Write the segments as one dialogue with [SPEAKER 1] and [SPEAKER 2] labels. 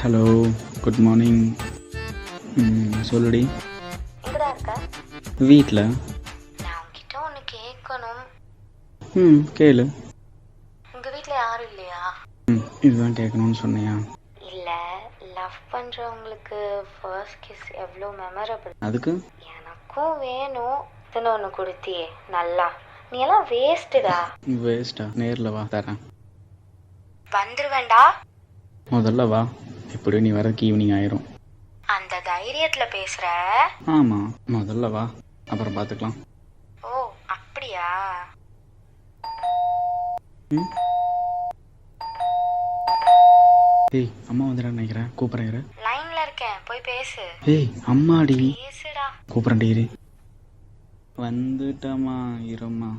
[SPEAKER 1] Hello, good morning. சொல்லுடி.
[SPEAKER 2] எங்கடா இருக்க?
[SPEAKER 1] வீட்டில்.
[SPEAKER 2] நான் உன்கிட்ட ஒன்று கேட்கணும்.
[SPEAKER 1] கேளு.
[SPEAKER 2] உங்கள் வீட்டில் யாரும் இல்லையா?
[SPEAKER 1] இதுதான் கேட்கணும்னு சொன்னியா?
[SPEAKER 2] இல்லை, லவ் பண்ணுறவங்களுக்கு ஃபர்ஸ்ட் கிஸ் எவ்வளோ மெமரபிள்.
[SPEAKER 1] அதுக்கு
[SPEAKER 2] எனக்கும் வேணும். இதுன்னு ஒன்று கொடுத்தியே நல்லா. நீ எல்லாம் வேஸ்ட்டுடா.
[SPEAKER 1] வேஸ்ட்டா? நேரில் வா, தரேன்.
[SPEAKER 2] வந்துருவேண்டா.
[SPEAKER 1] முதல்ல வா, எப்படியும் நீ வரதுக்கு ஈவினிங் ஆயிரும்.
[SPEAKER 2] அந்த தைரியத்தில் பேசுகிற?
[SPEAKER 1] ஆமாம், முதல்ல வா, அப்புறம் பார்த்துக்கலாம்.
[SPEAKER 2] ஓ அப்படியா?
[SPEAKER 1] ஏய், அம்மா வந்துடுறேன்னு நினைக்கிறேன், கூப்பிட்றேன்.
[SPEAKER 2] லைனில் இருக்கேன், போய் பேசு.
[SPEAKER 1] ஏய், அம்மாடி.
[SPEAKER 2] பேசுடா.
[SPEAKER 1] கூப்பிட்றேன்டி, இரு. வந்துட்டம்மா, இரும்மா.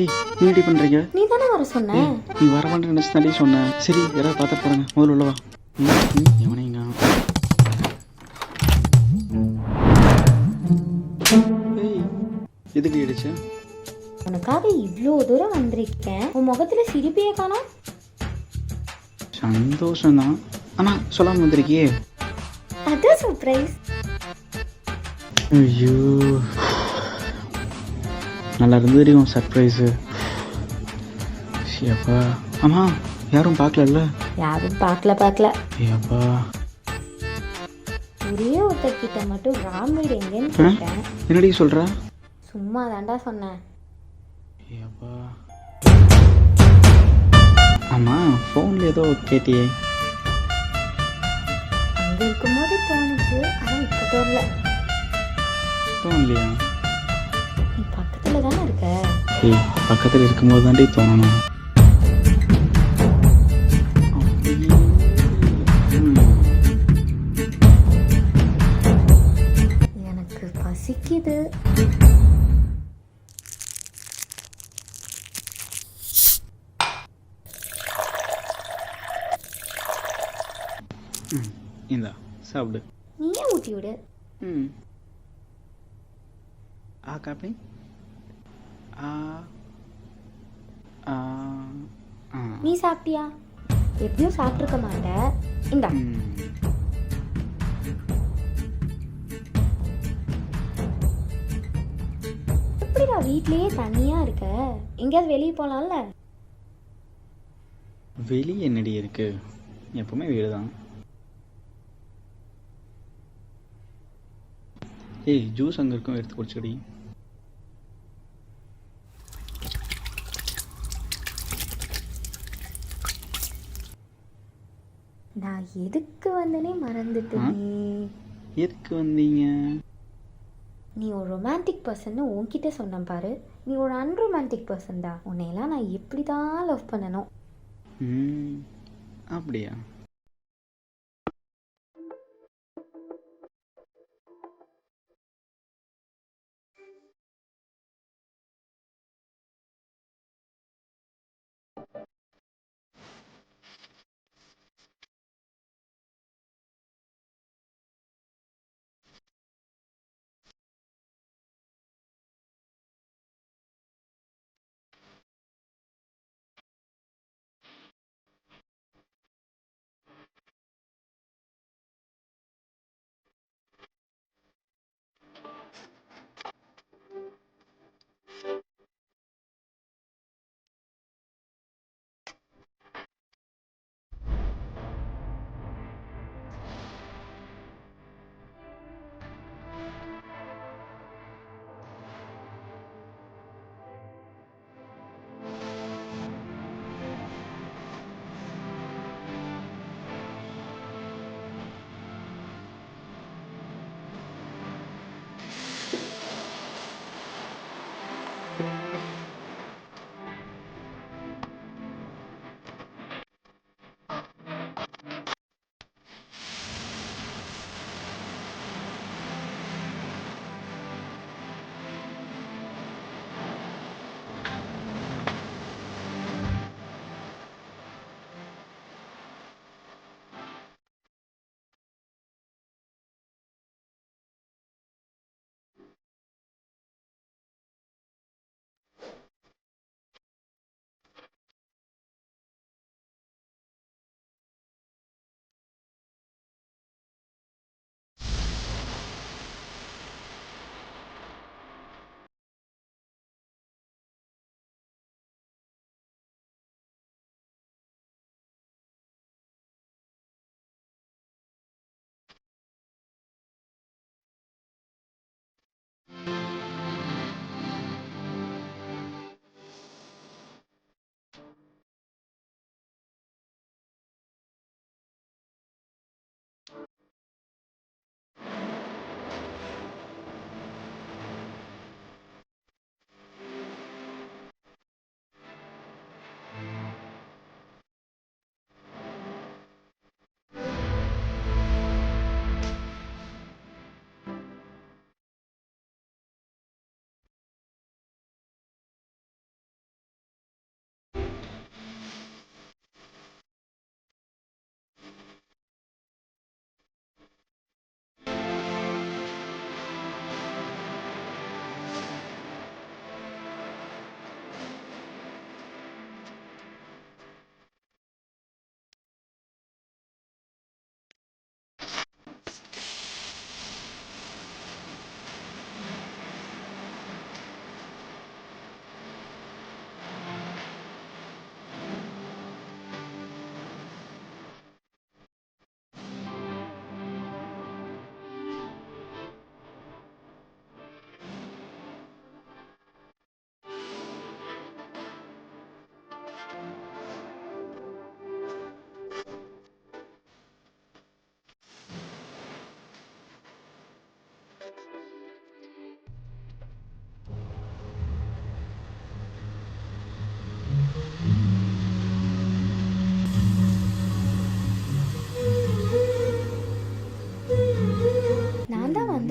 [SPEAKER 1] ஏய், நீ எப்படி பண்றீங்க?
[SPEAKER 2] நீ தானே வர சொன்ன.
[SPEAKER 1] நீ வரவான்னு நினைச்சு தாண்டி சொன்னேன். சரி, யாராவது பார்த்துட்டு போறாங்க, முதல்ல உள்ள வா. எவனைங்க? ஏய், எதுக்கு அடிச்சு?
[SPEAKER 2] உனக்காக இவ்வளோ தூரம் வந்திருக்கேன், உன் முகத்துல சிரிப்பையே காணோம்.
[SPEAKER 1] சந்தோஷம்தான், ஆனா சொல்லாம வந்திருக்கியே.
[SPEAKER 2] அது சர்ப்ரைஸ்.
[SPEAKER 1] ஐயோ, நல்லா இருந்தது உன் சர்ப்ரைஸு. அப்பா, ஆமா, யாரும் பார்க்கல.
[SPEAKER 2] யாரும் பார்க்கல.
[SPEAKER 1] அப்பா,
[SPEAKER 2] ஒரே ஒருத்தர்கிட்ட மட்டும் ராம் வீடு எங்கன்னு கேட்டேன்.
[SPEAKER 1] என்னடி சொல்ற?
[SPEAKER 2] சும்மா தாண்டா சொன்னேன்.
[SPEAKER 1] அப்பா, ஆமா, ஃபோன்ல ஏதோ கேட்டியே.
[SPEAKER 2] அங்க இருக்கும்போது தோணுச்சு, ஆனா இப்ப தோணல.
[SPEAKER 1] தோணலையா?
[SPEAKER 2] நீ பக்கத்துல தானே இருக்க.
[SPEAKER 1] ஏய், பக்கத்தில் இருக்கும்போது தாண்டி தோணணும்.
[SPEAKER 2] எனக்கு பசிக்குது.
[SPEAKER 1] இந்தா சாப்பிடு.
[SPEAKER 2] நீயே ஊட்டி விடு.
[SPEAKER 1] ஆ காப்பி. ஆ ஆ ஆ.
[SPEAKER 2] நீ சாப்பிட்டியா? எப்படியும் சாப்பிட்ருக்க மாட்ட. இந்தா. எப்படிடா வீட்லயே தனியா இருக்க? எங்கேயாவது வெளியே போலாம்ல?
[SPEAKER 1] வெளியே என்னடி இருக்கு, எப்பவுமே வீடு தான். ஏய், ஜூஸ் அங்கே இருக்கும், எடுத்து குடிச்சடி.
[SPEAKER 2] நான் எதுக்கு வந்தனே மறந்துட்டேன்.
[SPEAKER 1] எதுக்கு வந்தீங்க?
[SPEAKER 2] நீ ஒரு ரொமான்டிக் பர்சன் உன்கிட்ட சொன்ன பாரு. நீ ஒரு அன்ரொமான்டிக் பர்சன் தான். உன்னையெல்லாம் நான் எப்படி தான் லவ் பண்ணணும்.
[SPEAKER 1] அப்படியா?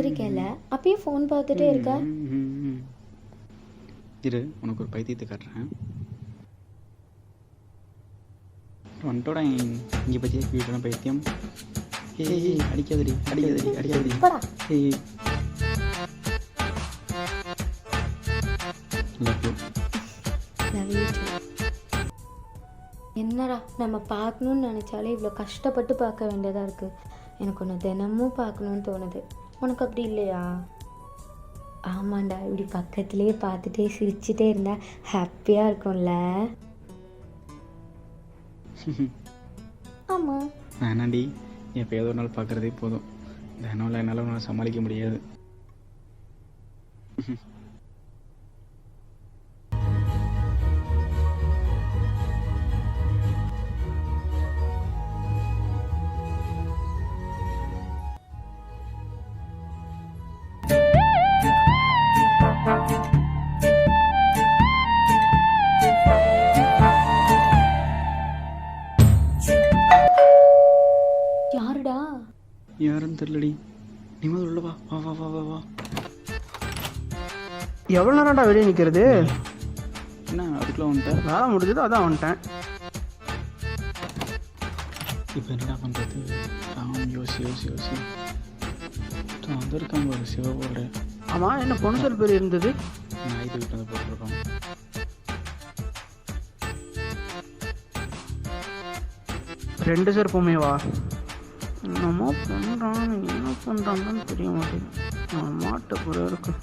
[SPEAKER 2] வந்திருக்கேன்ல, அப்பயும் ஃபோன் பார்த்துட்டே இருக்க.
[SPEAKER 1] இரு, உனக்கு ஒரு பைத்தியத்தை காட்டுறேன். வந்துட்டோட இங்கே பற்றிய வீட்டான பைத்தியம். ஏய் அடிக்காதடி அடிக்காதடி அடிக்காதடி.
[SPEAKER 2] போடா.
[SPEAKER 1] ஏய் love you.
[SPEAKER 2] Love you too. என்னடா நம்ம பார்க்கணுன்னு நினச்சாலே இவ்வளோ கஷ்டப்பட்டு பார்க்க வேண்டியதாக இருக்குது. எனக்கு ஒன்று தினமும் பார்க்கணுன்னு தோணுது. உனக்கு அப்படி இல்லையா? ஆமாண்டா, இப்படி பக்கத்துலேயே பார்த்துட்டே சிரிச்சுட்டே இருந்தால் ஹாப்பியாக இருக்கும்ல. ஆமாம்.
[SPEAKER 1] வேணாண்டி, எப்போயாவது ஒரு நாள் பார்க்குறதே போதும். தினம்ல என்னால் உன்னை சமாளிக்க முடியாது.
[SPEAKER 2] யாருடா?
[SPEAKER 1] யாருன்னு தெரியலடி. நீ முதல்ல உள்ள வா வா வா வா வா வா.
[SPEAKER 3] எவ்வளோ நேரம்டா வெளியே நிற்கிறது?
[SPEAKER 1] என்ன அதுக்குள்ள வந்துட்டேன்?
[SPEAKER 3] வேலை முடிஞ்சது, அதான் வந்துட்டேன்.
[SPEAKER 1] இப்போ என்னடா பண்ணுறது? யோசி யோசி யோசி. வந்திருக்காங்க ஒரு சிவபோட.
[SPEAKER 3] ஆமாம், என்ன பொண்ணு சொல் பேர் இருந்தது?
[SPEAKER 1] நான் இது வீட்டு வந்து போட்டிருக்கோம்.
[SPEAKER 3] ரெண்டு பேர் பொம்மையவா? என்னமோ பண்ணுறான், என்ன பண்ணுறான்னு தெரிய மாட்டேங்குது. நான் மாட்ட கூட இருக்கு.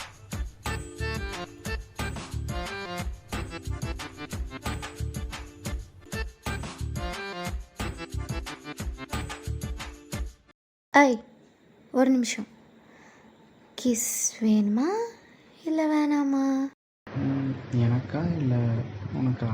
[SPEAKER 2] ஐய், ஒரு நிமிஷம். கிஸ் வேணுமா இல்லை வேணாமா?
[SPEAKER 1] எனக்கா இல்லை உனக்கா?